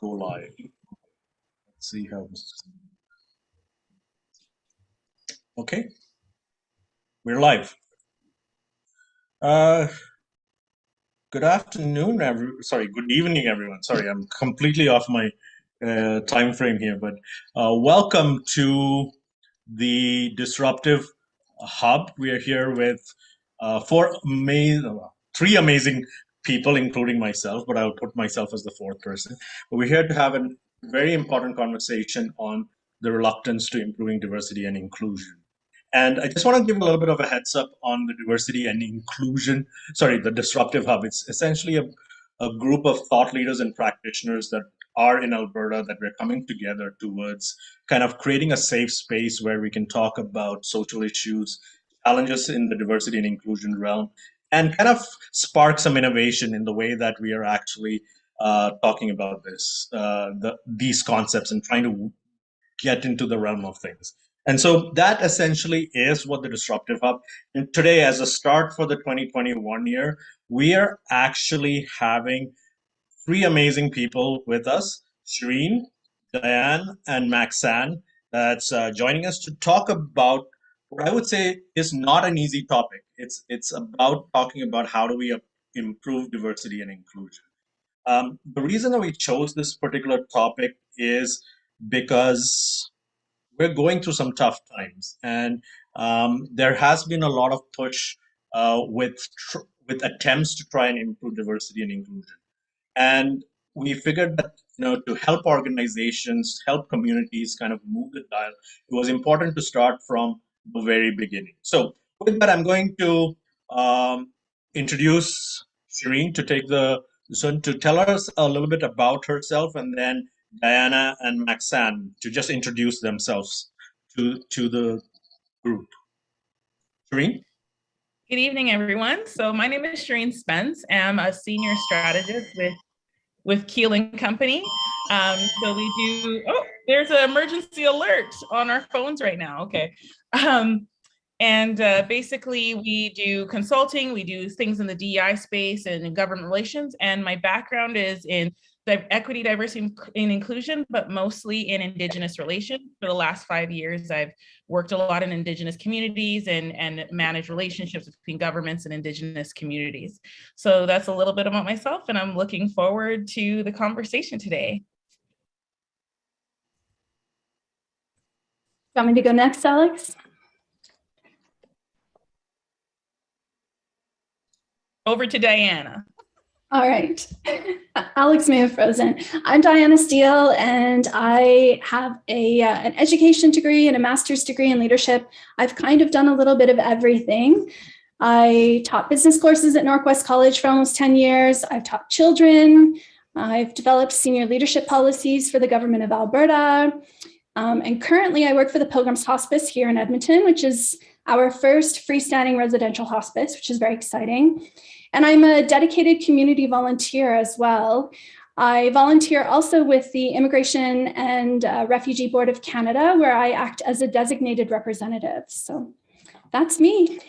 go live. Let's see how this is. Okay, we're live. Good afternoon, good evening, everyone. Sorry, I'm completely off my time frame here, but welcome to the Disruptive Hub. We are here with three amazing people, including myself, but I'll put myself as the fourth person. But we're here to have a very important conversation on the reluctance to improving diversity and inclusion. And I just want to give a little bit of a heads up on the diversity and inclusion, the Disruptive Hub. It's essentially a group of thought leaders and practitioners that are in Alberta that we're coming together towards kind of creating a safe space where we can talk about social issues, challenges in the diversity and inclusion realm, and kind of spark some innovation in the way that we are actually talking about these concepts and trying to get into the realm of things. And so that essentially is what the Disruptive Hub. And today, as a start for the 2021 year, we are actually having three amazing people with us: Shireen, Diane, and Maxan, that's joining us to talk about what I would say is not an easy topic. It's about talking about how do we improve diversity and inclusion. The reason that we chose this particular topic is because we're going through some tough times, and there has been a lot of push with attempts to try and improve diversity and inclusion. And we figured that to help organizations, help communities kind of move the dial, it was important to start from the very beginning. So with that, I'm going to introduce Shireen to tell us a little bit about herself, and then Diana and Maxan to just introduce themselves to the group. Shireen? Good evening, everyone. So my name is Shireen Spence. I'm a senior strategist with Keel & Company. So we do, there's an emergency alert on our phones right now. Okay. Basically we do consulting, we do things in the DEI space and in government relations. And my background is in equity, diversity, and inclusion, but mostly in Indigenous relations. For the last 5 years, I've worked a lot in Indigenous communities and managed relationships between governments and Indigenous communities. So that's a little bit about myself, and I'm looking forward to the conversation today. Want me to go next, Alex? Over to Diana. All right. Alex may have frozen. I'm Diana Steele, and I have an education degree and a master's degree in leadership. I've kind of done a little bit of everything. I taught business courses at Northwest College for almost 10 years. I've taught children. I've developed senior leadership policies for the government of Alberta. And currently I work for the Pilgrims Hospice here in Edmonton, which is our first freestanding residential hospice, which is very exciting. And I'm a dedicated community volunteer as well. I volunteer also with the Immigration and Refugee Board of Canada, where I act as a designated representative. So that's me.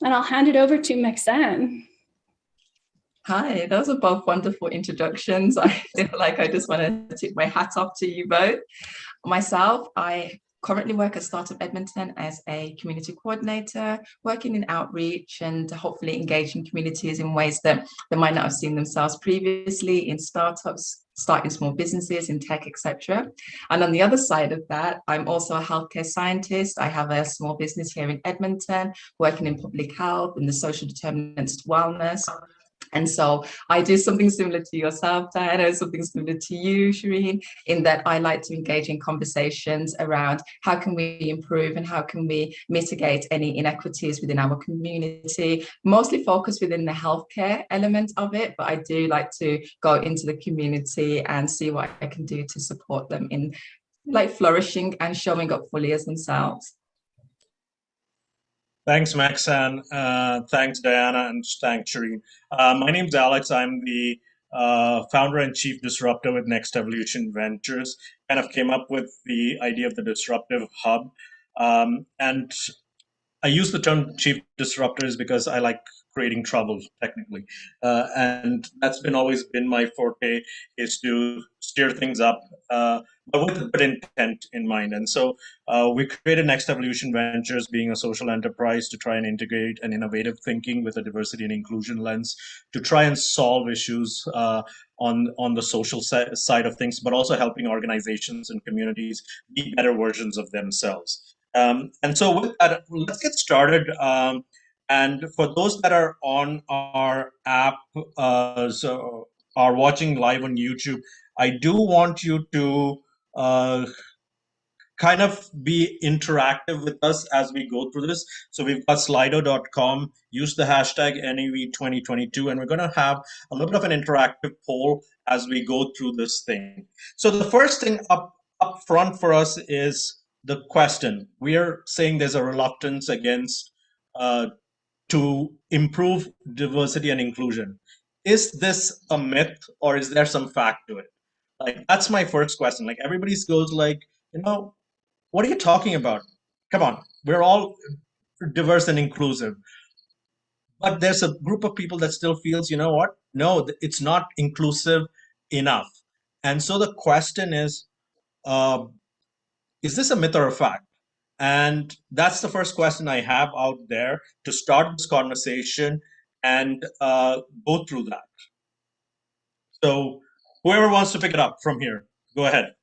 And I'll hand it over to Maxan. Hi, those are both wonderful introductions. I feel like I just want to tip my hat off to you both. Myself, I currently work at Startup Edmonton as a community coordinator, working in outreach and hopefully engaging communities in ways that they might not have seen themselves previously in startups, starting small businesses in tech, etc. And on the other side of that, I'm also a healthcare scientist. I have a small business here in Edmonton, working in public health and the social determinants to wellness. And so I do something similar to yourself, Diana, something similar to you, Shireen, in that I like to engage in conversations around how can we improve and how can we mitigate any inequities within our community, mostly focused within the healthcare element of it, but I do like to go into the community and see what I can do to support them in like flourishing and showing up fully as themselves. Thanks, Maxan. Thanks, Diana, and thanks, Shireen. My name's Alex. I'm the founder and chief disruptor with Next Evolution Ventures. Kind of came up with the idea of the Disruptive Hub. And I use the term chief disruptors because I like creating trouble, technically. And that's always been my forte, is to steer things up, but with a good intent in mind. And so we created Next Evolution Ventures, being a social enterprise, to try and integrate an innovative thinking with a diversity and inclusion lens to try and solve issues on the social side of things, but also helping organizations and communities be better versions of themselves. And so with that, let's get started. And for those that are on our app, so are watching live on YouTube, I do want you to kind of be interactive with us as we go through this. So we've got slido.com, use the hashtag NEV2022, and we're going to have a little bit of an interactive poll as we go through this thing. So the first thing up front for us is the question. We are saying there's a reluctance against to improve diversity and inclusion. Is this a myth, or is there some fact to it? Like, that's my first question. Like, everybody goes like, what are you talking about? Come on, we're all diverse and inclusive. But there's a group of people that still feels, you know what? No, it's not inclusive enough. And so the question is this a myth or a fact? And that's the first question I have out there to start this conversation and go through that. So whoever wants to pick it up from here, go ahead.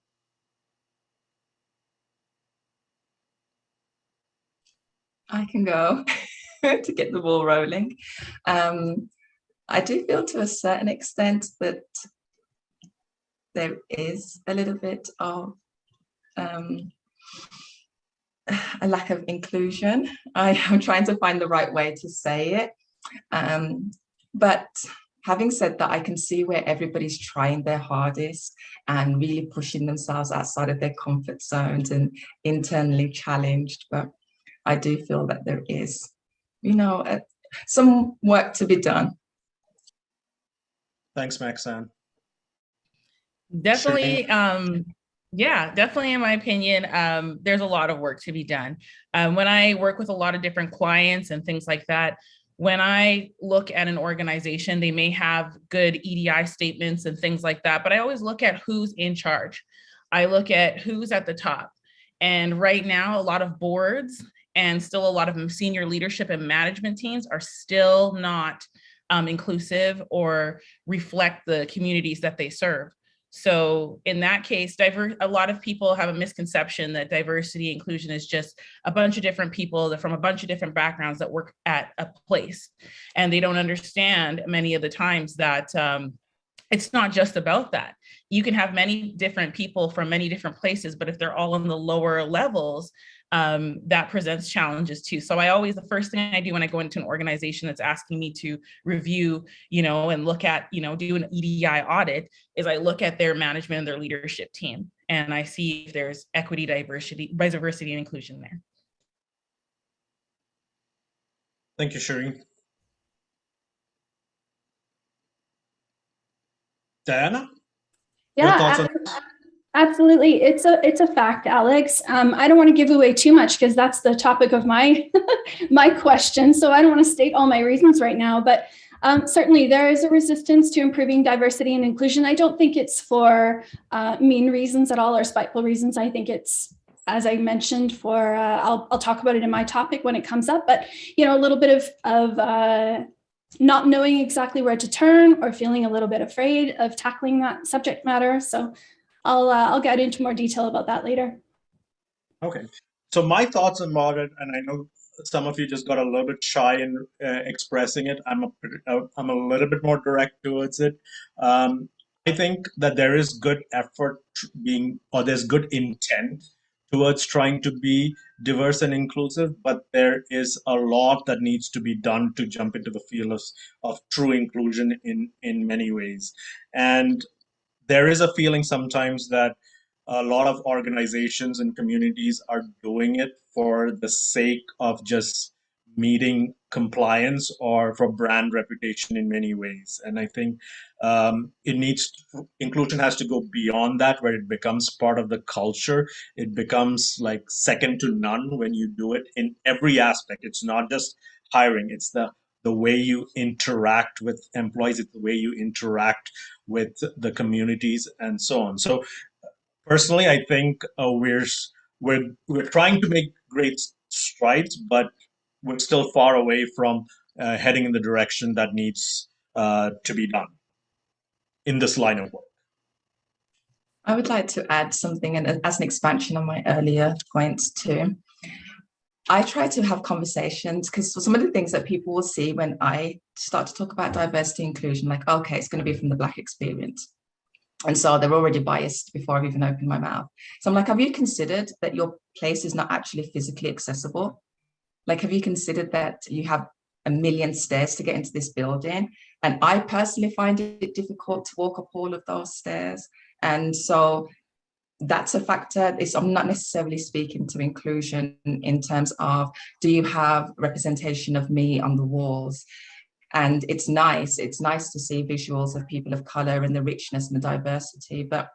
I can go to get the ball rolling. I do feel to a certain extent that there is a little bit of a lack of inclusion. I am trying to find the right way to say it. But having said that, I can see where everybody's trying their hardest and really pushing themselves outside of their comfort zones and internally challenged. But I do feel that there is, some work to be done. Thanks, Maxine. Definitely. Yeah, definitely. In my opinion, there's a lot of work to be done. When I work with a lot of different clients and things like that, when I look at an organization, they may have good EDI statements and things like that, but I always look at who's in charge. I look at who's at the top. And right now, a lot of boards and still a lot of senior leadership and management teams are still not inclusive or reflect the communities that they serve. So in that case, a lot of people have a misconception that diversity and inclusion is just a bunch of different people that from a bunch of different backgrounds that work at a place. And they don't understand many of the times that it's not just about that. You can have many different people from many different places, but if they're all in the lower levels, that presents challenges too. So the first thing I do when I go into an organization that's asking me to review, and look at, do an EDI audit, is I look at their management and their leadership team, and I see if there's equity, diversity and inclusion there. Thank you, Shireen. Diana? Yeah, absolutely. It's a fact, Alex. I don't want to give away too much because that's the topic of my my question. So I don't want to state all my reasons right now, but certainly there is a resistance to improving diversity and inclusion. I don't think it's for mean reasons at all or spiteful reasons. I think it's, as I mentioned, for I'll talk about it in my topic when it comes up, but a little bit of not knowing exactly where to turn or feeling a little bit afraid of tackling that subject matter. So I'll get into more detail about that later. Okay. So my thoughts about it, and I know some of you just got a little bit shy in expressing it. I'm a little bit more direct towards it. I think that there is good effort there's good intent towards trying to be diverse and inclusive, but there is a lot that needs to be done to jump into the field of true inclusion in many ways. And there is a feeling sometimes that a lot of organizations and communities are doing it for the sake of just meeting compliance or for brand reputation in many ways. And I think inclusion has to go beyond that, where it becomes part of the culture. It becomes like second to none when you do it in every aspect. It's not just hiring, it's the the way you interact with employees, it's the way you interact with the communities and so on. So personally, I think we're trying to make great strides, but we're still far away from heading in the direction that needs to be done in this line of work. I would like to add something, and as an expansion on my earlier points too. I try to have conversations because some of the things that people will see when I start to talk about diversity inclusion, like, okay, it's going to be from the Black experience. And so they're already biased before I've even opened my mouth. So I'm like, have you considered that your place is not actually physically accessible? Like, have you considered that you have a million stairs to get into this building? And I personally find it difficult to walk up all of those stairs. And so that's a factor. I'm not necessarily speaking to inclusion in terms of, do you have representation of me on the walls? And it's nice to see visuals of people of color and the richness and the diversity, but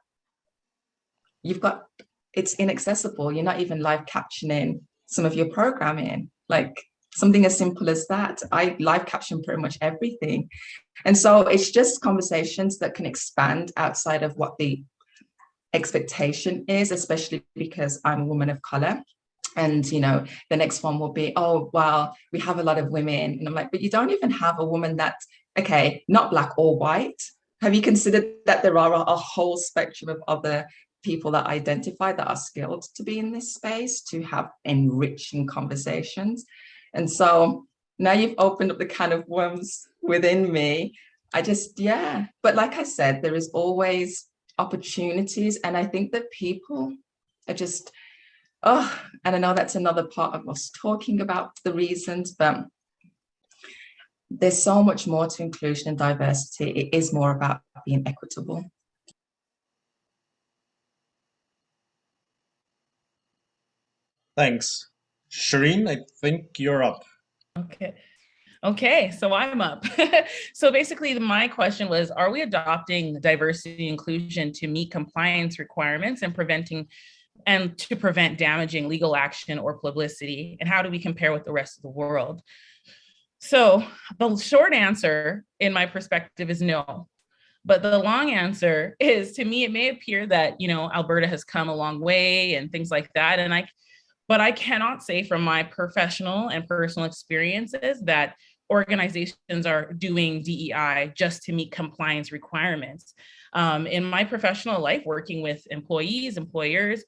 it's inaccessible. You're not even live captioning some of your programming, like something as simple as that. I live caption pretty much everything. And so it's just conversations that can expand outside of what the expectation is, especially because I'm a woman of color. And, the next one will be, oh, well, we have a lot of women. And I'm like, but you don't even have a woman that's, okay, not Black or white. Have you considered that there are a whole spectrum of other people that identify that are skilled to be in this space, to have enriching conversations? And so now you've opened up the can of worms within me. But like I said, there is always opportunities. And I think that people are just, and I know that's another part of us talking about the reasons, but there's so much more to inclusion and diversity. It is more about being equitable. Thanks. Shireen, I think you're up. Okay, so I'm up. So basically my question was, are we adopting diversity and inclusion to meet compliance requirements and to prevent damaging legal action or publicity? And how do we compare with the rest of the world? So the short answer in my perspective is no. But the long answer is, to me, it may appear that, Alberta has come a long way and things like that. But I cannot say from my professional and personal experiences that organizations are doing DEI just to meet compliance requirements. In my professional life, working with employees, employers,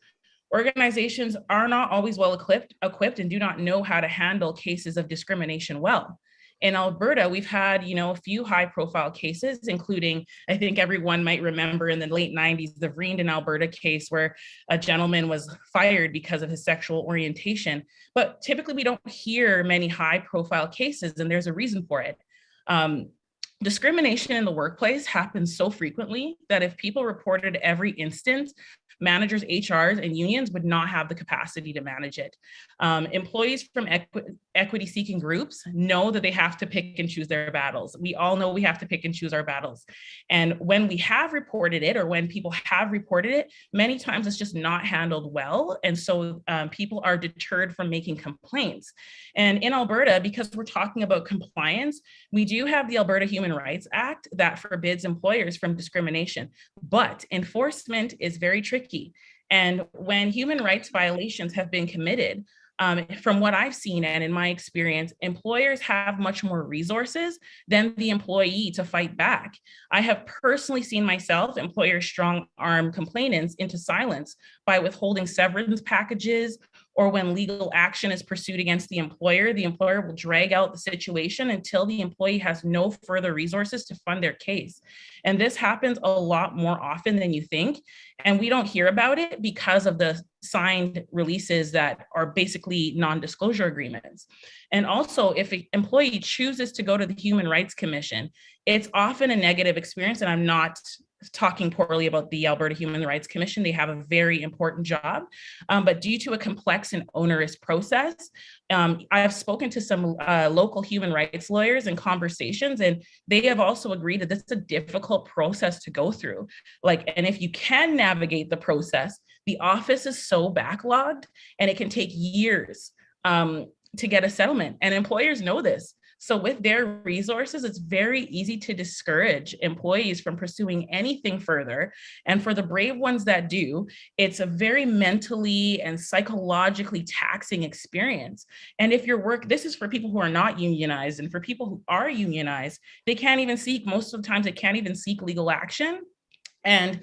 organizations are not always well equipped and do not know how to handle cases of discrimination well. In Alberta, we've had, a few high profile cases, including, I think everyone might remember in the late 90s, the Vrienden, Alberta case where a gentleman was fired because of his sexual orientation. But typically we don't hear many high profile cases, and there's a reason for it. Discrimination in the workplace happens so frequently that if people reported every instance, managers, HRs, and unions would not have the capacity to manage it. Employees from equity-seeking groups know that they have to pick and choose their battles. We all know we have to pick and choose our battles. And when we have reported it, or when people have reported it, many times it's just not handled well. And so people are deterred from making complaints. And in Alberta, because we're talking about compliance, we do have the Alberta Human Rights Act that forbids employers from discrimination, but enforcement is very tricky. And when human rights violations have been committed, from what I've seen and in my experience, employers have much more resources than the employee to fight back. I have personally seen myself, employers strong arm complainants into silence by withholding severance packages, or when legal action is pursued against the employer will drag out the situation until the employee has no further resources to fund their case. And this happens a lot more often than you think. And we don't hear about it because of the signed releases that are basically non-disclosure agreements. And also, if an employee chooses to go to the Human Rights Commission, it's often a negative experience. And I'm not talking poorly about the Alberta Human Rights Commission. They have a very important job, but due to a complex and onerous process, I have spoken to some local human rights lawyers in conversations, and they have also agreed that this is a difficult process to go through. And if you can navigate the process, the office is so backlogged and it can take years to get a settlement. And employers know this. So with their resources, it's very easy to discourage employees from pursuing anything further. And for the brave ones that do, it's a very mentally and psychologically taxing experience. And if your work, this is for people who are not unionized, and for people who are unionized, they can't even seek, most of the times they can't even seek legal action. And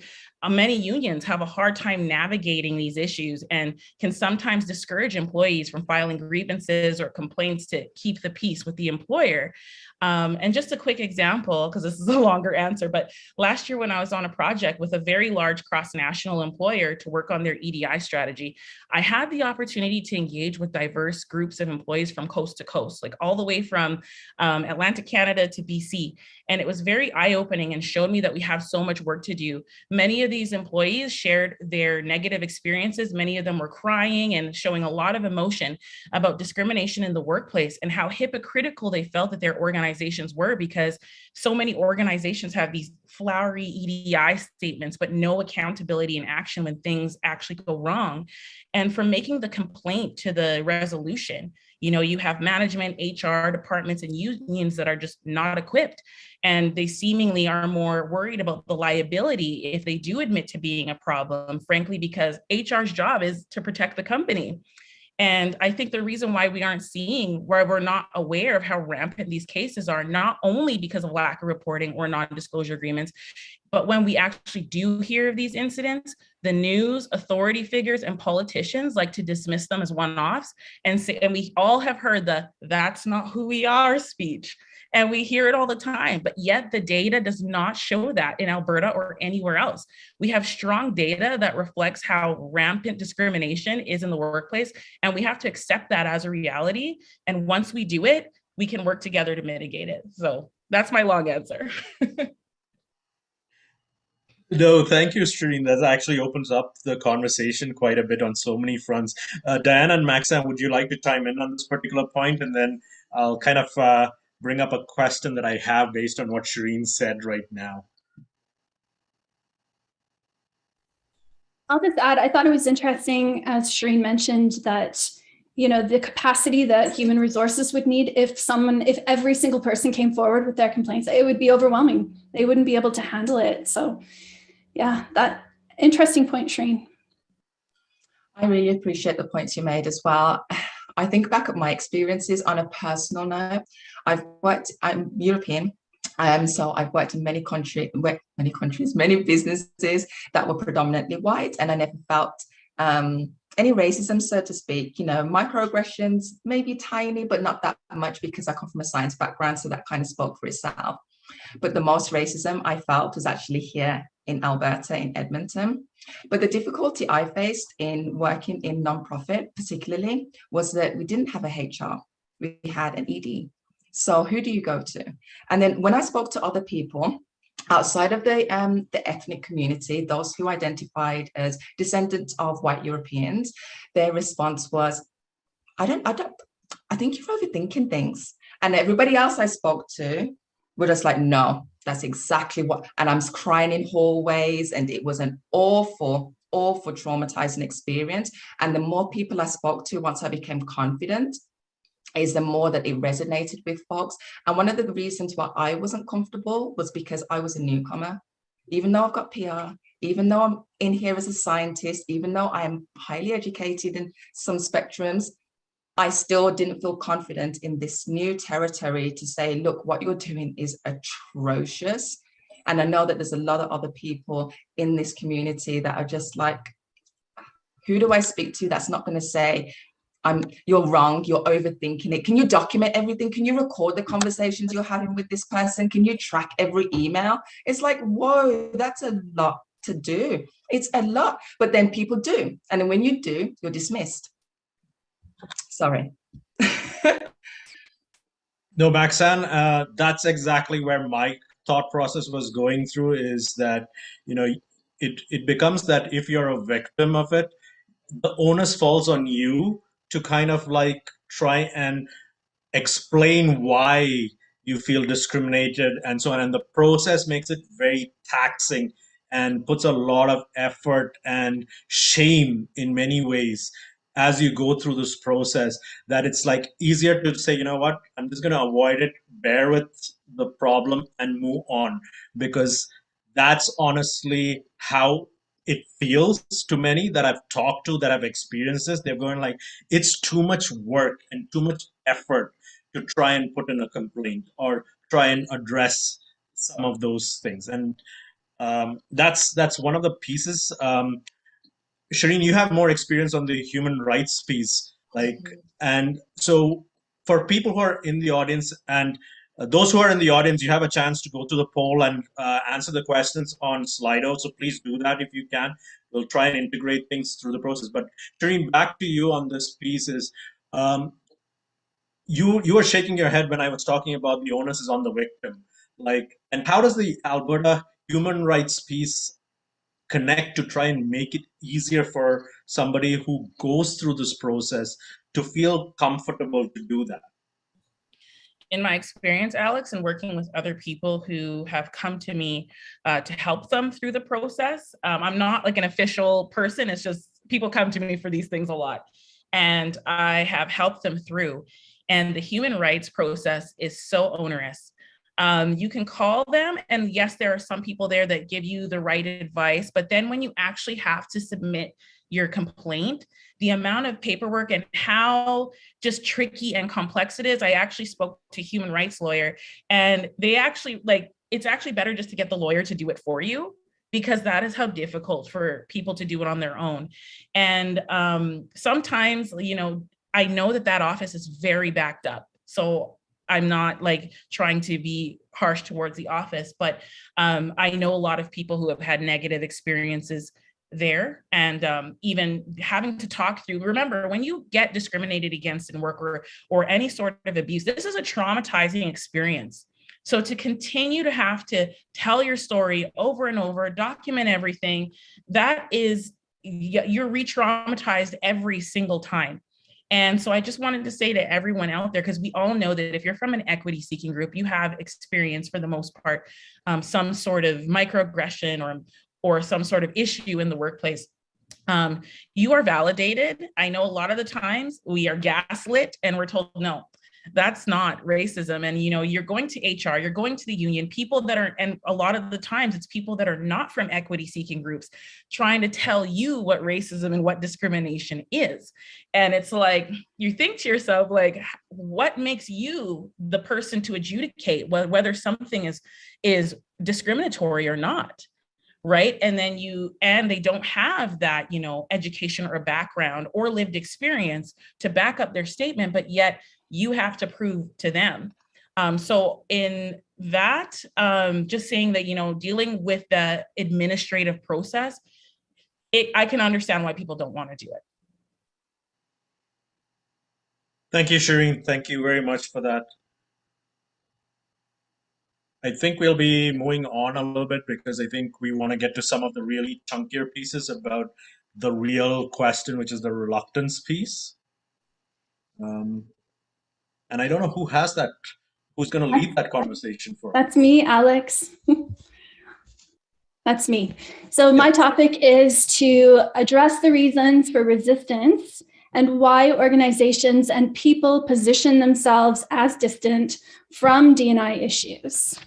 many unions have a hard time navigating these issues and can sometimes discourage employees from filing grievances or complaints to keep the peace with the employer. And just a quick example, because this is a longer answer, but last year when I was on a project with a very large cross-national employer to work on their EDI strategy, I had the opportunity to engage with diverse groups of employees from coast to coast, like all the way from Atlantic Canada to BC. And it was very eye-opening and showed me that we have so much work to do. Many of these employees shared their negative experiences. Many of them were crying and showing a lot of emotion about discrimination in the workplace and how hypocritical they felt that their organizations were, because so many organizations have these flowery EDI statements, but no accountability and action when things actually go wrong. And from making the complaint to the resolution, you have management, HR departments, and unions that are just not equipped. And they seemingly are more worried about the liability if they do admit to being a problem, frankly, because HR's job is to protect the company. And I think the reason why we aren't seeing, why we're not aware of how rampant these cases are, not only because of lack of reporting or non-disclosure agreements, but when we actually do hear of these incidents, the news, authority figures, and politicians like to dismiss them as one-offs and we all have heard the "that's not who we are" speech. And we hear it all the time, but yet the data does not show that in Alberta or anywhere else. We have strong data that reflects how rampant discrimination is in the workplace, and we have to accept that as a reality. And once we do it, we can work together to mitigate it. So that's my long answer. No, thank you, Shreen. That actually opens up the conversation quite a bit on so many fronts. Diana and Maxam, would you like to chime in on this particular point? And then I'll kind of bring up a question that I have based on what Shreen said right now. I'll just add, I thought it was interesting, as Shreen mentioned, that the capacity that human resources would need if every single person came forward with their complaints, it would be overwhelming. They wouldn't be able to handle it. So yeah, that interesting point, Shreen. I really appreciate the points you made as well. I think back at my experiences on a personal note. I'm European, so I've worked in many businesses that were predominantly white, and I never felt any racism, so to speak. Microaggressions, maybe tiny, but not that much because I come from a science background, so that kind of spoke for itself. But the most racism I felt was actually here in Alberta, in Edmonton. But the difficulty I faced in working in nonprofit, particularly, was that we didn't have a HR. We had an ED. So who do you go to? And then when I spoke to other people outside of the ethnic community, those who identified as descendants of white Europeans, their response was, I think you're overthinking things. And everybody else I spoke to were just like, no, that's exactly what, and I'm crying in hallways, and it was an awful, awful traumatizing experience. And the more people I spoke to once I became confident, is the more that it resonated with folks. And one of the reasons why I wasn't comfortable was because I was a newcomer. Even though I've got PR, even though I'm in here as a scientist, even though I am highly educated in some spectrums, I still didn't feel confident in this new territory to say, look, what you're doing is atrocious. And I know that there's a lot of other people in this community that are just like, who do I speak to that's not going to say, you're wrong, you're overthinking it? Can you document everything? Can you record the conversations you're having with this person? Can you track every email? It's like, whoa, that's a lot to do. It's a lot, but then people do. And then when you do, you're dismissed. Sorry. No, Maxan, that's exactly where my thought process was going through, is that, it becomes that if you're a victim of it, the onus falls on you to kind of like try and explain why you feel discriminated and so on. And the process makes it very taxing and puts a lot of effort and shame in many ways as you go through this process, that it's like easier to say, you know what, I'm just going to avoid it, bear with the problem and move on, because that's honestly how it feels to many that I've talked to, that have experienced this. They're going like, it's too much work and too much effort to try and put in a complaint or try and address some of those things. And that's one of the pieces. Shireen, you have more experience on the human rights piece, like, and so for people who are in the audience and those who are in the audience, you have a chance to go to the poll and answer the questions on Slido. So please do that if you can. We'll try and integrate things through the process. But Shireen, back to you on this piece is, you were shaking your head when I was talking about the onus is on the victim. Like, and how does the Alberta human rights piece connect to try and make it easier for somebody who goes through this process to feel comfortable to do that? In my experience, Alex, and working with other people who have come to me to help them through the process, I'm not like an official person. It's just people come to me for these things a lot. And I have helped them through. And the human rights process is so onerous. You can call them, and yes, there are some people there that give you the right advice, but then when you actually have to submit your complaint, the amount of paperwork and how just tricky and complex it is. I actually spoke to a human rights lawyer, and they actually, like, it's actually better just to get the lawyer to do it for you, because that is how difficult for people to do it on their own. And sometimes, you know, I know that office is very backed up. So I'm not like trying to be harsh towards the office, but I know a lot of people who have had negative experiences there, and even having to talk through. Remember, when you get discriminated against in work or any sort of abuse, this is a traumatizing experience. So to continue to have to tell your story over and over, document everything, that is, you're re-traumatized every single time. And so I just wanted to say to everyone out there, because we all know that if you're from an equity seeking group, you have experience for the most part, some sort of microaggression or some sort of issue in the workplace. You are validated. I know a lot of the times we are gaslit and we're told, no, that's not racism. And, you know, you're going to HR, you're going to the union, people that are, and a lot of the times it's people that are not from equity seeking groups trying to tell you what racism and what discrimination is. And it's like, you think to yourself, like, what makes you the person to adjudicate whether something is discriminatory or not? Right. And then they don't have that, you know, education or background or lived experience to back up their statement, but yet you have to prove to them. So in that, just saying that, you know, dealing with the administrative process, I can understand why people don't want to do it. Thank you, Shireen. Thank you very much for that. I think we'll be moving on a little bit because I think we want to get to some of the really chunkier pieces about the real question, which is the reluctance piece. And I don't know who has that, who's going to lead that conversation for us. That's me, Alex. That's me. So my topic is to address the reasons for resistance and why organizations and people position themselves as distant from D&I issues.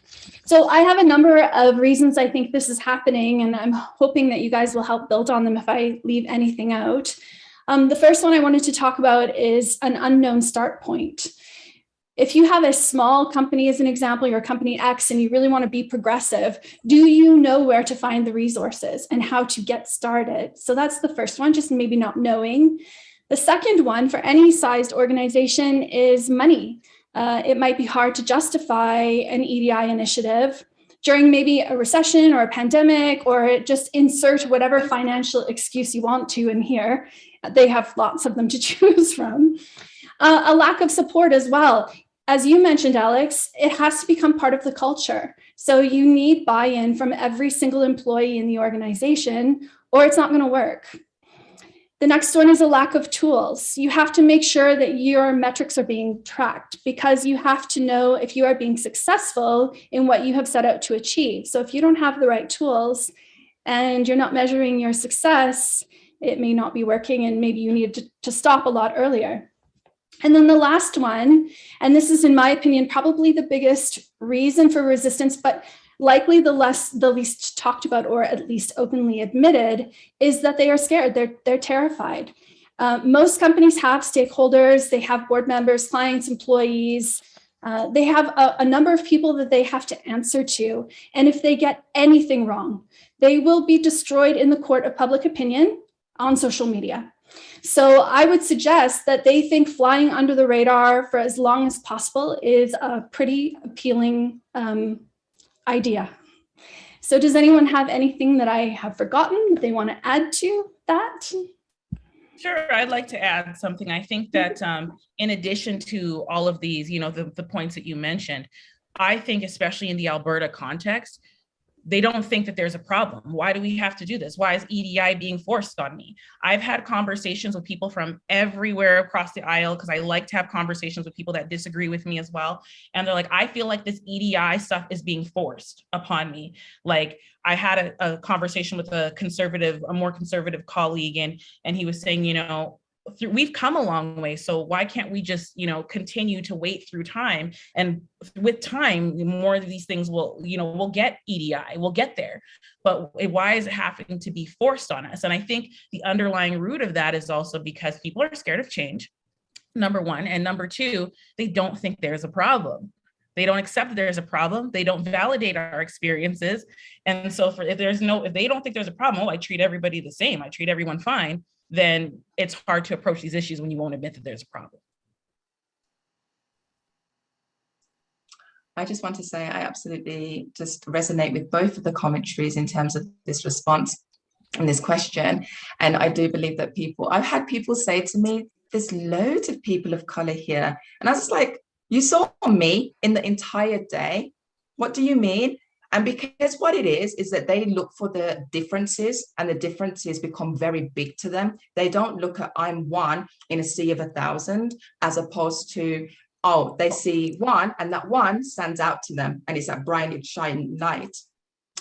So I have a number of reasons I think this is happening, and I'm hoping that you guys will help build on them if I leave anything out. The first one I wanted to talk about is an unknown start point. If you have a small company, as an example, you're company X, and you really want to be progressive, do you know where to find the resources and how to get started? So that's the first one, just maybe not knowing. The second one for any sized organization is money. It might be hard to justify an EDI initiative during maybe a recession or a pandemic, or just insert whatever financial excuse you want to in here. They have lots of them to choose from. A lack of support as well. As you mentioned, Alex, it has to become part of the culture. So you need buy-in from every single employee in the organization, or it's not going to work. The next one is a lack of tools. You have to make sure that your metrics are being tracked, because you have to know if you are being successful in what you have set out to achieve. So if you don't have the right tools and you're not measuring your success, it may not be working and maybe you need to stop a lot earlier. And then the last one, and this is in my opinion, probably the biggest reason for resistance, but likely the least talked about or at least openly admitted, is that they are scared, they're terrified. Most companies have stakeholders, they have board members, clients, employees, they have a number of people that they have to answer to. And if they get anything wrong, they will be destroyed in the court of public opinion on social media. So I would suggest that they think flying under the radar for as long as possible is a pretty appealing idea. So does anyone have anything that I have forgotten that they want to add to that? Sure, I'd like to add something. I think that in addition to all of these, the points that you mentioned, I think especially in the Alberta context, they don't think that there's a problem. Why do we have to do this? Why is EDI being forced on me? I've had conversations with people from everywhere across the aisle, because I like to have conversations with people that disagree with me as well. And they're like, I feel like this EDI stuff is being forced upon me. Like, I had a conversation with a more conservative colleague, and he was saying, we've come a long way. So why can't we just, continue to wait through time? And with time, more of these things we'll get EDI, we'll get there. But why is it having to be forced on us? And I think the underlying root of that is also because people are scared of change, number one. And number two, they don't think there's a problem. They don't accept that there's a problem. They don't validate our experiences. And so if they don't think there's a problem, I treat everybody the same, I treat everyone fine, then it's hard to approach these issues when you won't admit that there's a problem. I just want to say I absolutely just resonate with both of the commentaries in terms of this response and this question. And I do believe that I've had people say to me, there's loads of people of color here. And I was like, you saw me in the entire day. What do you mean? And because what it is that they look for the differences, and the differences become very big to them. They don't look at I'm one in a sea of 1,000, as opposed to, they see one and that one stands out to them and it's that bright, shining light.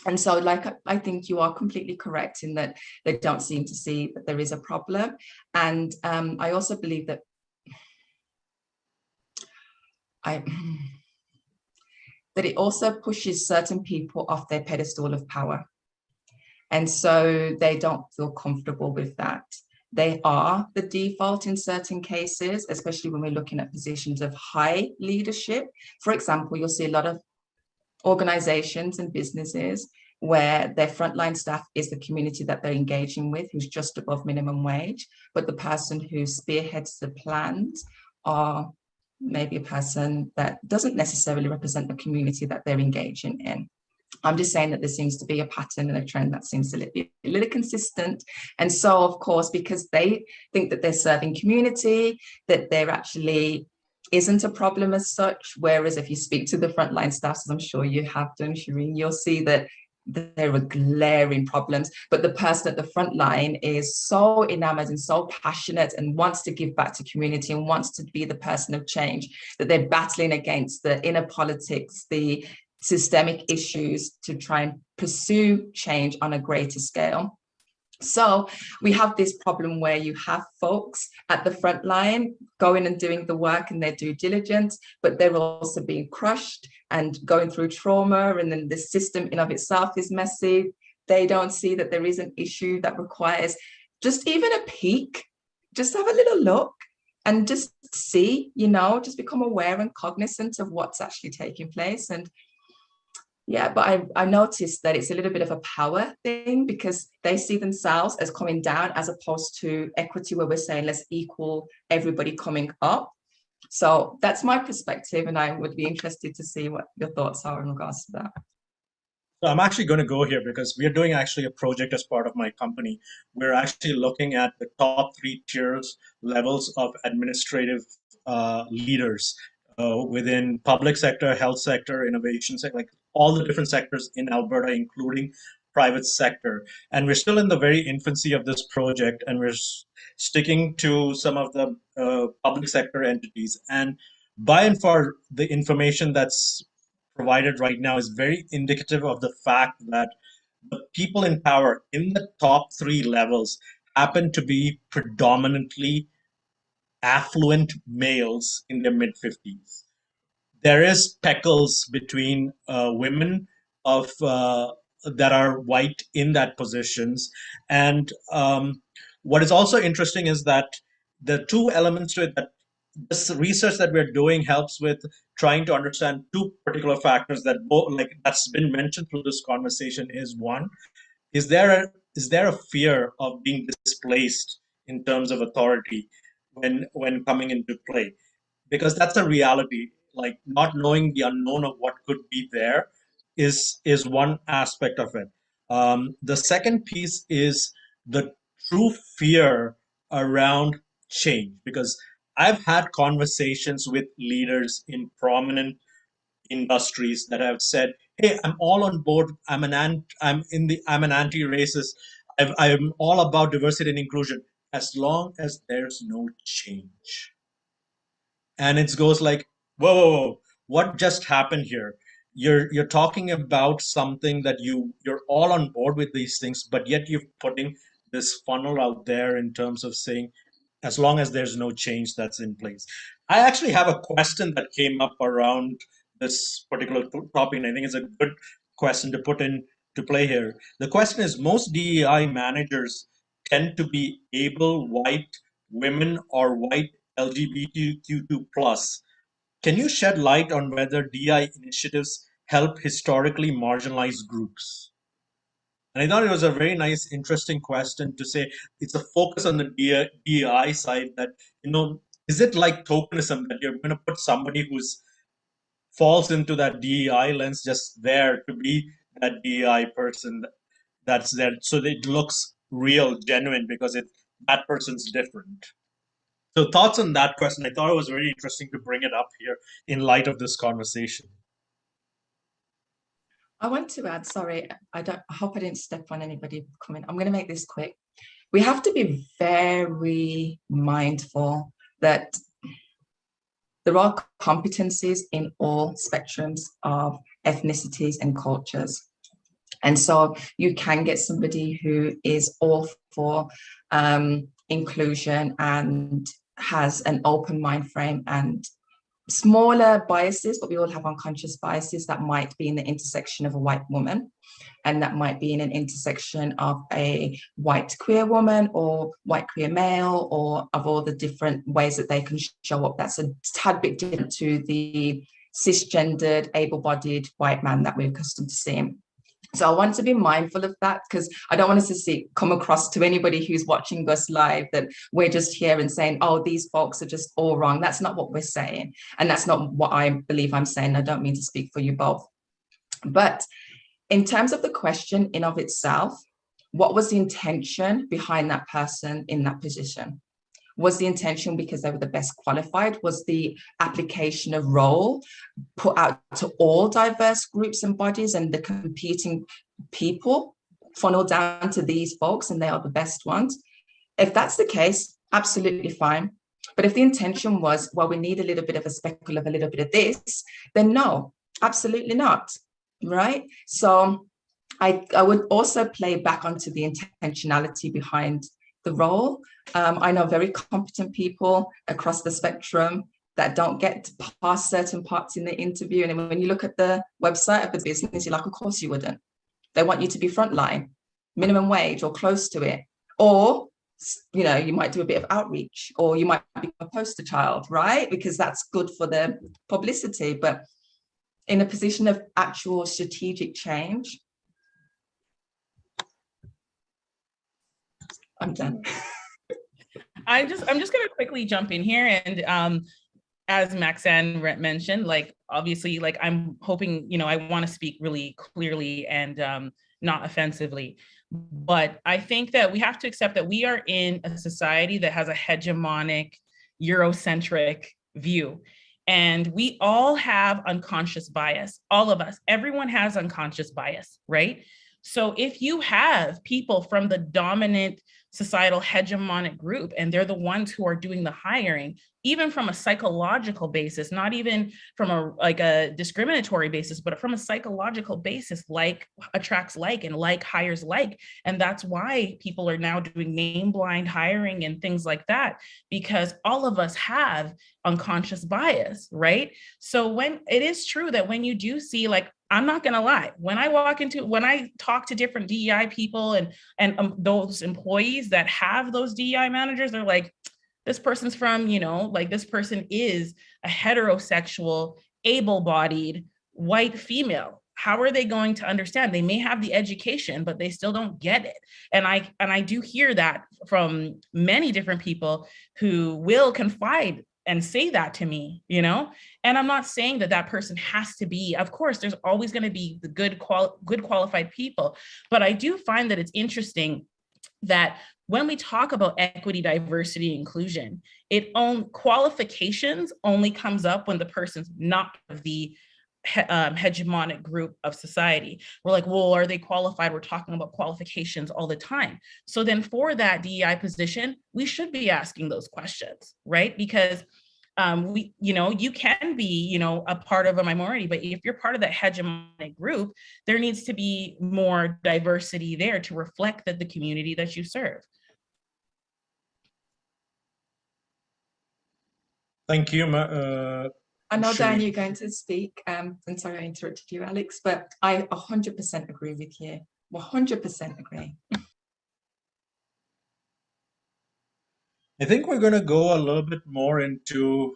And so I think you are completely correct in that they don't seem to see that there is a problem. And I also believe that that it also pushes certain people off their pedestal of power. And so they don't feel comfortable with that. They are the default in certain cases, especially when we're looking at positions of high leadership. For example, you'll see a lot of organizations and businesses where their frontline staff is the community that they're engaging with, who's just above minimum wage, but the person who spearheads the plans are maybe a person that doesn't necessarily represent the community that they're engaging in. I'm just saying that there seems to be a pattern and a trend that seems to be a little consistent. And so, of course, because they think that they're serving community, that there actually isn't a problem as such. Whereas if you speak to the frontline staff, as I'm sure you have done, Shireen, you'll see that there are glaring problems, but the person at the front line is so enamored and so passionate and wants to give back to community and wants to be the person of change, that they're battling against the inner politics, the systemic issues to try and pursue change on a greater scale. So we have this problem where you have folks at the front line going and doing the work and their due diligence, but they're also being crushed and going through trauma, and then the system in of itself is messy. They don't see that there is an issue that requires just even a peek, just have a little look and just see, just become aware and cognizant of what's actually taking place. And yeah, but I noticed that it's a little bit of a power thing because they see themselves as coming down as opposed to equity, where we're saying let's equal everybody coming up. So that's my perspective, and I would be interested to see what your thoughts are in regards to that. So I'm actually going to go here because we are doing actually a project as part of my company. We're actually looking at the top 3 tiers levels of administrative leaders within public sector, health sector, innovation sector, like all the different sectors in Alberta, including private sector. And we're still in the very infancy of this project, and we're sticking to some of the public sector entities. And by and far, the information that's provided right now is very indicative of the fact that the people in power in the top 3 levels happen to be predominantly affluent males in their mid-50s. There is peckles between women of that are white in that positions, and what is also interesting is that the two elements to it that this research that we're doing helps with trying to understand two particular factors that both like that's been mentioned through this conversation is one, is there a fear of being displaced in terms of authority when coming into play, because that's a reality. Like not knowing the unknown of what could be there is one aspect of it. The second piece is the true fear around change, because I've had conversations with leaders in prominent industries that have said, "Hey, I'm all on board. I'm an anti-racist. I'm all about diversity and inclusion as long as there's no change." And it goes like, whoa, whoa, whoa, what just happened here? You're talking about something that you're all on board with these things, but yet you're putting this funnel out there in terms of saying, as long as there's no change that's in place. I actually have a question that came up around this particular topic, and I think it's a good question to put in to play here. The question is, most DEI managers tend to be able white women or white LGBTQ2 plus. Can you shed light on whether DEI initiatives help historically marginalized groups? And I thought it was a very nice, interesting question to say it's a focus on the DEI side that, is it like tokenism that you're going to put somebody who's falls into that DEI lens just there to be that DEI person that's there so that it looks real, genuine because that person's different. So thoughts on that question? I thought it was very interesting to bring it up here in light of this conversation. I want to add, sorry, I hope I didn't step on anybody comment. I'm going to make this quick. We have to be very mindful that there are competencies in all spectrums of ethnicities and cultures. And so you can get somebody who is all for inclusion and has an open mind frame and smaller biases, but we all have unconscious biases that might be in the intersection of a white woman, and that might be in an intersection of a white queer woman or white queer male, or of all the different ways that they can show up. That's a tad bit different to the cisgendered, able-bodied white man that we're accustomed to seeing. So I want to be mindful of that, because I don't want us to come across to anybody who's watching us live that we're just here and saying, oh, these folks are just all wrong. That's not what we're saying. And that's not what I believe I'm saying. I don't mean to speak for you both. But in terms of the question in of itself, what was the intention behind that person in that position? Was the intention because they were the best qualified? Was the application of role put out to all diverse groups and bodies, and the competing people funnel down to these folks and they are the best ones? If that's the case, absolutely fine. But if the intention was, well, we need a little bit of a speckle of a little bit of this, then no, absolutely not, right? So I would also play back onto the intentionality behind the role. I know very competent people across the spectrum that don't get past certain parts in the interview. And when you look at the website of the business, you're like, of course you wouldn't. They want you to be frontline, minimum wage or close to it. Or, you might do a bit of outreach, or you might be a poster child, right? Because that's good for the publicity. But in a position of actual strategic change, I'm done. I'm just going to quickly jump in here. And as Maxine mentioned, obviously, I'm hoping, I want to speak really clearly and not offensively. But I think that we have to accept that we are in a society that has a hegemonic, Eurocentric view. And we all have unconscious bias. All of us, everyone has unconscious bias, right? So if you have people from the dominant societal hegemonic group, and they're the ones who are doing the hiring, even from a psychological basis, not even from a discriminatory basis, but from a psychological basis, like attracts like and like hires like. And that's why people are now doing name blind hiring and things like that, because all of us have unconscious bias, right? So when it is true that when you do see, like, I'm not going to lie, when I talk to different DEI people and those employees that have those DEI managers, they're like, this person's from, like this person is a heterosexual, able-bodied white female. How are they going to understand? They may have the education, but they still don't get it. And I do hear that from many different people who will confide and say that to me, and I'm not saying that person has to be, of course, there's always going to be the good qualified people, but I do find that it's interesting that when we talk about equity, diversity, inclusion, qualifications only comes up when the person's not of the hegemonic group of society. We're like, well, are they qualified? We're talking about qualifications all the time. So then for that DEI position, we should be asking those questions, right? Because you can be, a part of a minority, but if you're part of that hegemonic group, there needs to be more diversity there to reflect the community that you serve. Thank you. I know, Dan, you're going to speak. And sorry I interrupted you, Alex, but I 100% agree with you. 100% agree. I think we're going to go a little bit more into,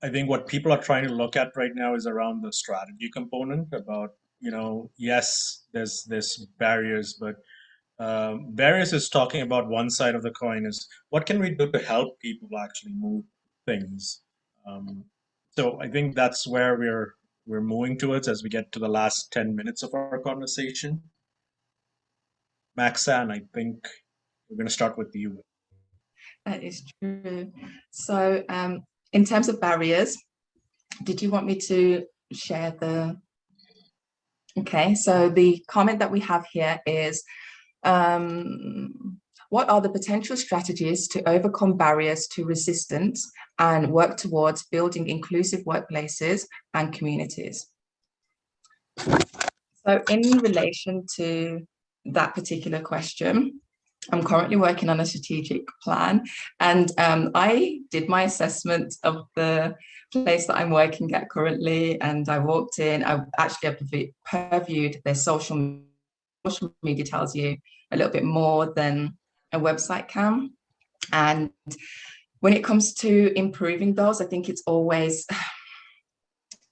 I think what people are trying to look at right now is around the strategy component about, yes, there's barriers, but barriers is talking about one side of the coin is what can we do to help people actually move things. So I think that's where we're moving towards as we get to the last 10 minutes of our conversation. Maxan, I think we're going to start with you. That is true. So in terms of barriers, did you want me to share Okay, so the comment that we have here is, what are the potential strategies to overcome barriers to resistance and work towards building inclusive workplaces and communities? So in relation to that particular question, I'm currently working on a strategic plan, and I did my assessment of the place that I'm working at currently, and I walked in, I actually previewed their social media tells you a little bit more than a website can. And when it comes to improving those, I think it's always,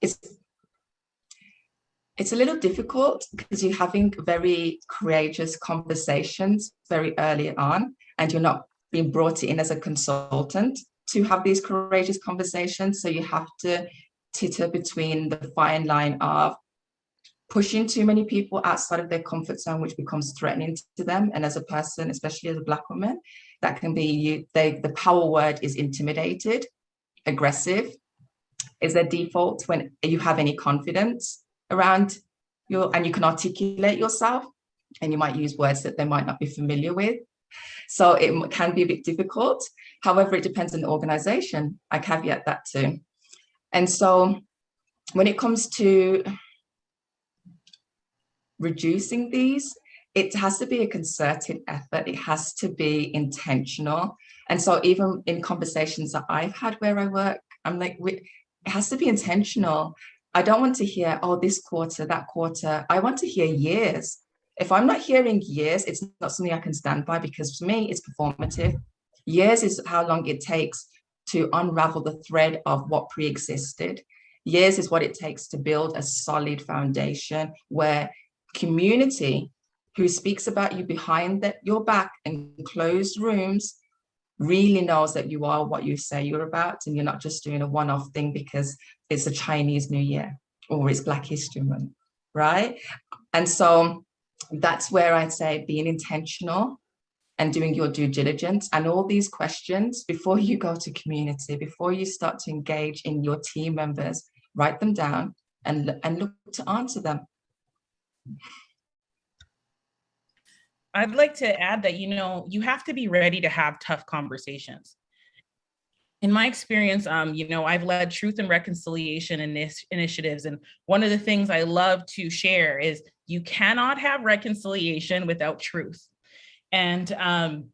it's a little difficult because you're having very courageous conversations very early on, and you're not being brought in as a consultant to have these courageous conversations. So you have to titter between the fine line of pushing too many people outside of their comfort zone, which becomes threatening to them. And as a person, especially as a Black woman, that can be the power word is intimidated, aggressive is their default when you have any confidence around and you can articulate yourself, and you might use words that they might not be familiar with. So it can be a bit difficult. However, it depends on the organization. I caveat that too. And so when it comes to reducing these, it has to be a concerted effort. It has to be intentional. And so even in conversations that I've had where I work, I'm like, it has to be intentional. I don't want to hear, oh, this quarter, that quarter. I want to hear years. If I'm not hearing years, it's not something I can stand by, because for me, it's performative. Years is how long it takes to unravel the thread of what pre-existed. Years is what it takes to build a solid foundation where community who speaks about you behind your back in closed rooms really knows that you are what you say you're about, and you're not just doing a one-off thing because it's a Chinese New Year or it's Black History Month, right? And so that's where I'd say being intentional and doing your due diligence and all these questions before you go to community, before you start to engage in your team members, write them down and look to answer them. I'd like to add that, you have to be ready to have tough conversations. In my experience, I've led truth and reconciliation initiatives. And one of the things I love to share is you cannot have reconciliation without truth. And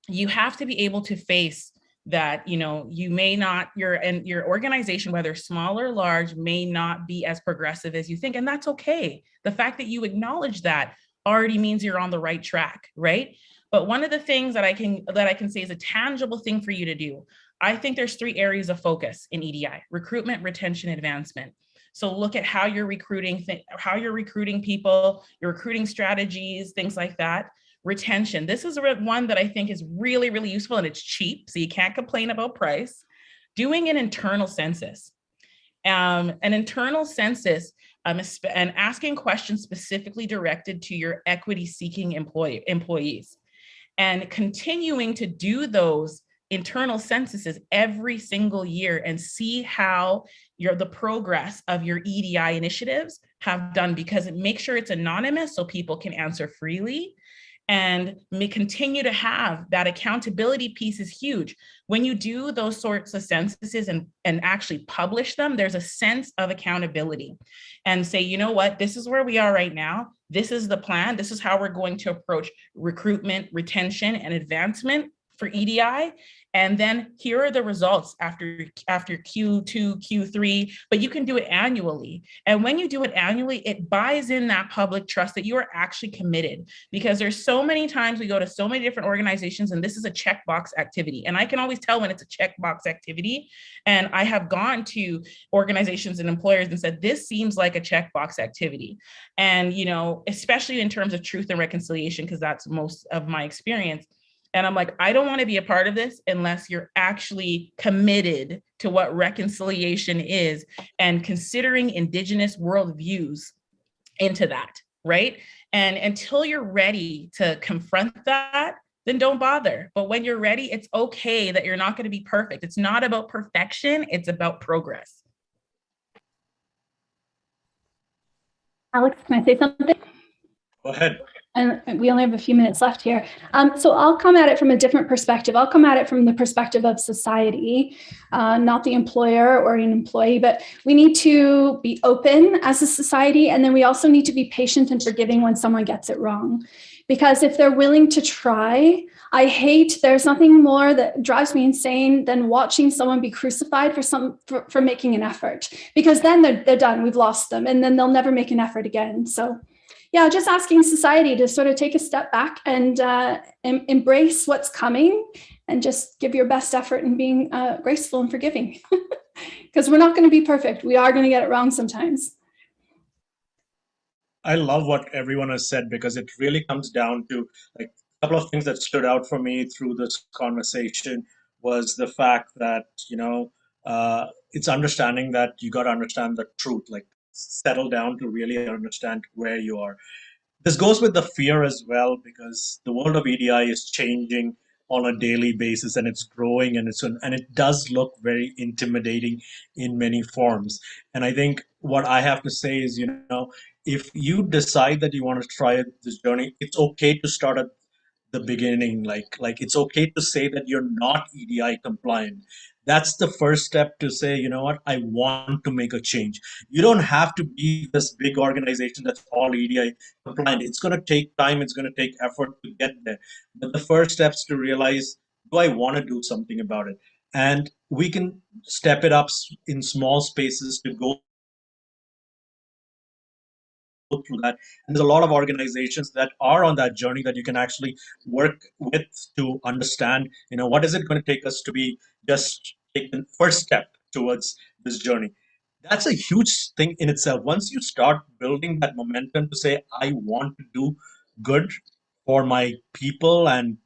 you have to be able to face that, you may not, your organization, whether small or large, may not be as progressive as you think. And that's okay. The fact that you acknowledge that already means you're on the right track, right? But one of the things that I can say is a tangible thing for you to do. I think there's 3 areas of focus in EDI: recruitment, retention, advancement. So look at how you're recruiting people, your recruiting strategies, things like that. Retention. This is one that I think is really, really useful, and it's cheap, so you can't complain about price. Doing an internal census. And asking questions specifically directed to your equity-seeking employees, and continuing to do those internal censuses every single year and see how the progress of your EDI initiatives have done, because it makes sure it's anonymous so people can answer freely. And may continue to have that accountability piece is huge. When you do those sorts of censuses and actually publish them, there's a sense of accountability, and say, you know what, this is where we are right now. This is the plan. This is how we're going to approach recruitment, retention, and advancement for EDI. And then here are the results after Q2, Q3, but you can do it annually. And when you do it annually, it buys in that public trust that you are actually committed, because there's so many times we go to so many different organizations and this is a checkbox activity. And I can always tell when it's a checkbox activity. And I have gone to organizations and employers and said, this seems like a checkbox activity. And, especially in terms of truth and reconciliation, because that's most of my experience. And I'm like, I don't want to be a part of this unless you're actually committed to what reconciliation is and considering Indigenous worldviews into that, right? And until you're ready to confront that, then don't bother. But when you're ready, it's okay that you're not going to be perfect. It's not about perfection, it's about progress. Alex, can I say something? Go ahead. And we only have a few minutes left here. So I'll come at it from a different perspective. I'll come at it from the perspective of society, not the employer or an employee, but we need to be open as a society. And then we also need to be patient and forgiving when someone gets it wrong. Because if they're willing to try, there's nothing more that drives me insane than watching someone be crucified for making an effort, because then they're done, we've lost them, and then they'll never make an effort again. So yeah, just asking society to sort of take a step back and embrace what's coming and just give your best effort in being graceful and forgiving, because we're not going to be perfect. We are going to get it wrong sometimes. I love what everyone has said, because it really comes down to like a couple of things that stood out for me through this conversation was the fact that, it's understanding that you got to understand the truth, like settle down to really understand where you are. This goes with the fear as well, because the world of EDI is changing on a daily basis, and it's growing, and it does look very intimidating in many forms. And I think what I have to say is, if you decide that you want to try this journey, it's okay to start at the beginning. Like it's okay to say that you're not EDI compliant. That's the first step to say, you know what, I want to make a change. You don't have to be this big organization that's all EDI compliant. It's going to take time, it's going to take effort to get there. But the first steps to realize, do I want to do something about it? And we can step it up in small spaces to go through that. And there's a lot of organizations that are on that journey that you can actually work with to understand, what is it going to take us to be just take the first step towards this journey. That's a huge thing in itself. Once you start building that momentum to say, I want to do good for my people and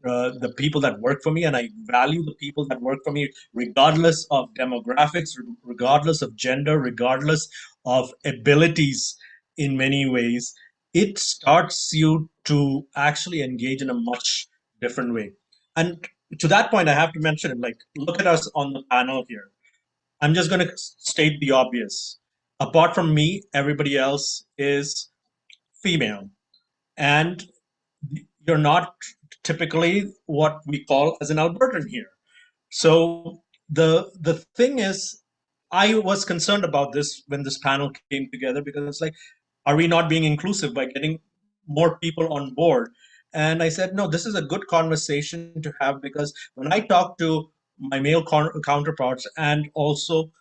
the people that work for me, and I value the people that work for me, regardless of demographics, regardless of gender, regardless of abilities in many ways, it starts you to actually engage in a much different way. And to that point, I have to mention it, like, look at us on the panel here. I'm just going to state the obvious. Apart from me, everybody else is female. And you're not typically what we call as an Albertan here. So the thing is, I was concerned about this when this panel came together, because it's like, are we not being inclusive by getting more people on board? And I said, no, this is a good conversation to have, because when I talk to my male counterparts and also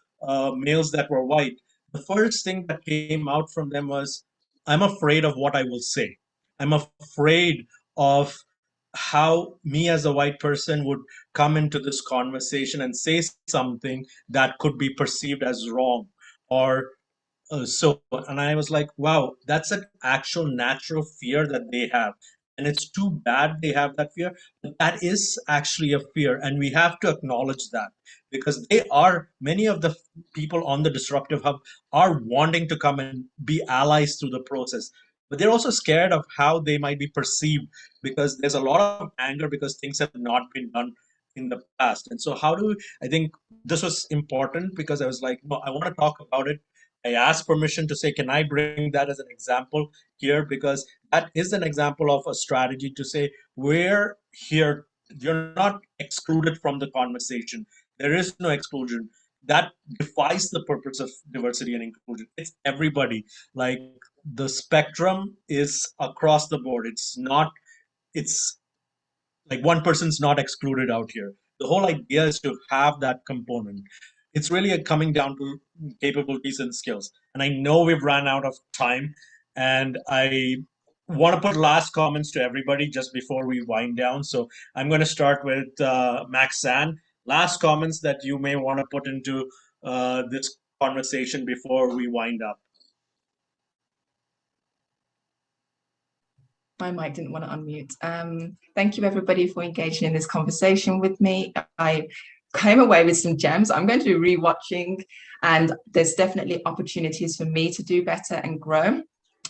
males that were white, the first thing that came out from them was, I'm afraid of what I will say. I'm afraid of how me as a white person would come into this conversation and say something that could be perceived as wrong, or and I was like, wow, that's an actual natural fear that they have. And it's too bad they have that fear, but that is actually a fear. And we have to acknowledge that, because many of the people on the Disruptive Hub are wanting to come and be allies through the process. But they're also scared of how they might be perceived, because there's a lot of anger because things have not been done in the past. And so, I think this was important, because I was like, no, I want to talk about it. I asked permission to say, can I bring that as an example here? Because that is an example of a strategy to say, we're here, you're not excluded from the conversation. There is no exclusion. That defies the purpose of diversity and inclusion. It's everybody. Like, the spectrum is across the board. It's like one person's not excluded out here. The whole idea is to have that component. It's really coming down to capabilities and skills. And I know we've run out of time, and I want to put last comments to everybody just before we wind down. So I'm going to start with Max San. Last comments that you may want to put into this conversation before we wind up. My mic didn't want to unmute. Thank you, everybody, for engaging in this conversation with me. I came away with some gems. I'm going to be rewatching, and there's definitely opportunities for me to do better and grow.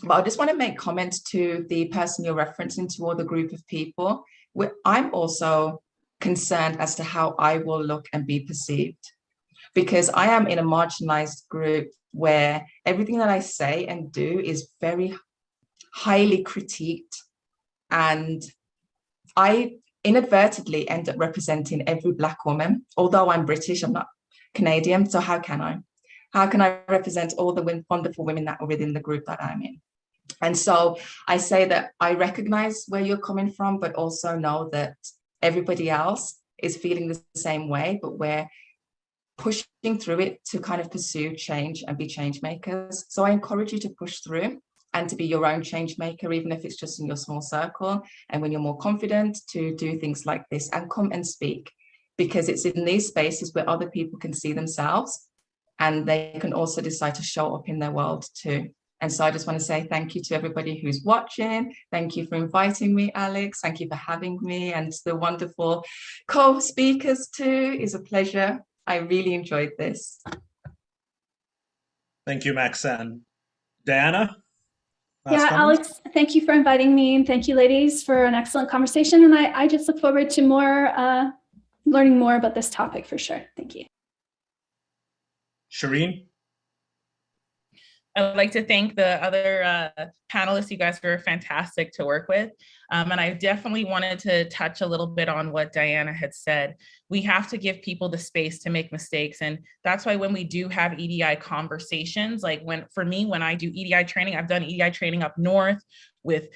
But I just want to make comments to the person you're referencing to, or the group of people. I'm also concerned as to how I will look and be perceived, because I am in a marginalized group where everything that I say and do is very highly critiqued, and I inadvertently end up representing every Black woman. Although I'm British, I'm not Canadian, so how can I represent all the wonderful women that are within the group that I'm in? And so I say that I recognize where you're coming from, but also know that everybody else is feeling the same way, but we're pushing through it to kind of pursue change and be change makers. So I encourage you to push through and to be your own change maker, even if it's just in your small circle. And when you're more confident, to do things like this and come and speak, because it's in these spaces where other people can see themselves, and they can also decide to show up in their world too. And so I just want to say thank you to everybody who's watching. Thank you for inviting me, Alex. Thank you for having me, and the wonderful co-speakers too. It's a pleasure. I really enjoyed this. Thank you, Maxan. Diana? Yeah, Alex, thank you for inviting me, and thank you, ladies, for an excellent conversation. And I just look forward to learning more about this topic for sure. Thank you. Shireen? I'd like to thank the other panelists. You guys were fantastic to work with. And I definitely wanted to touch a little bit on what Diana had said. We have to give people the space to make mistakes. And that's why when we do have EDI conversations, like for me, when I do EDI training, I've done EDI training up north with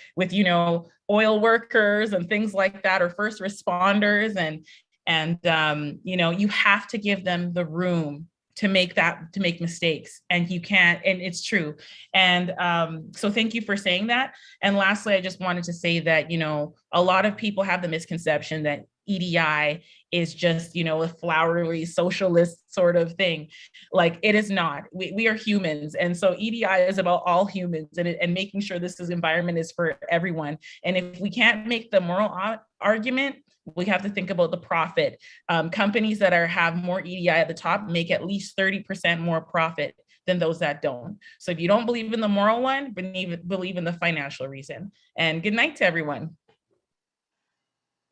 oil workers and things like that, or first responders. And you have to give them the room to make mistakes, and you can't, and it's true. And so thank you for saying that. And lastly, I just wanted to say that, a lot of people have the misconception that EDI is just, a flowery socialist sort of thing. Like, it is not. We are humans. And so EDI is about all humans, and making sure this environment is for everyone. And if we can't make the moral argument, we have to think about the profit. Companies that have more EDI at the top make at least 30% more profit than those that don't. So if you don't believe in the moral one, believe in the financial reason. And good night to everyone.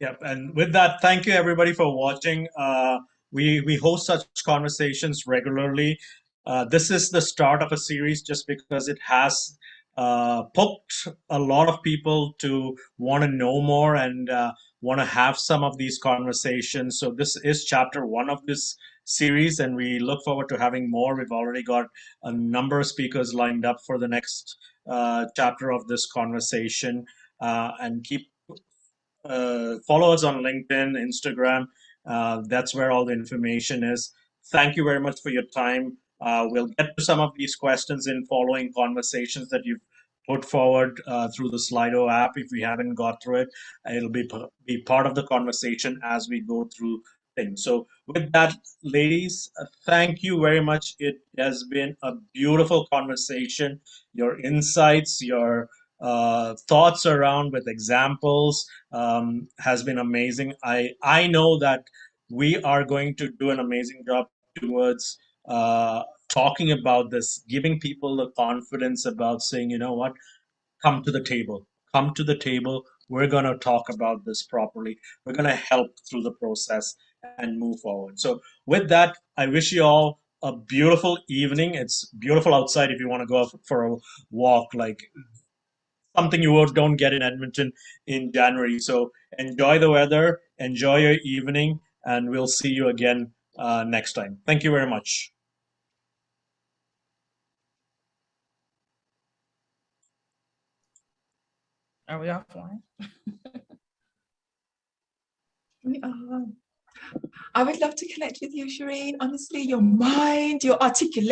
Yep, and with that, thank you everybody for watching. We host such conversations regularly. This is the start of a series, just because it has poked a lot of people to want to know more and want to have some of these conversations. So this is chapter 1 of this series, and we look forward to having more. We've already got a number of speakers lined up for the next chapter of this conversation. And keep follow us on LinkedIn, Instagram. That's where all the information is. Thank you very much for your time. We'll get to some of these questions in following conversations that you've put forward through the Slido app. If we haven't got through it, it'll be part of the conversation as we go through things. So with that, ladies, thank you very much. It has been a beautiful conversation. Your insights, your thoughts around with examples has been amazing. I know that we are going to do an amazing job towards talking about this, giving people the confidence about saying, you know what, come to the table. Come to the table. We're going to talk about this properly. We're going to help through the process and move forward. So with that, I wish you all a beautiful evening. It's beautiful outside if you want to go for a walk, like something you don't get in Edmonton in January. So enjoy the weather, enjoy your evening, and we'll see you again next time. Thank you very much. Are we offline? I would love to connect with you, Shireen. Honestly, your mind, your articulation.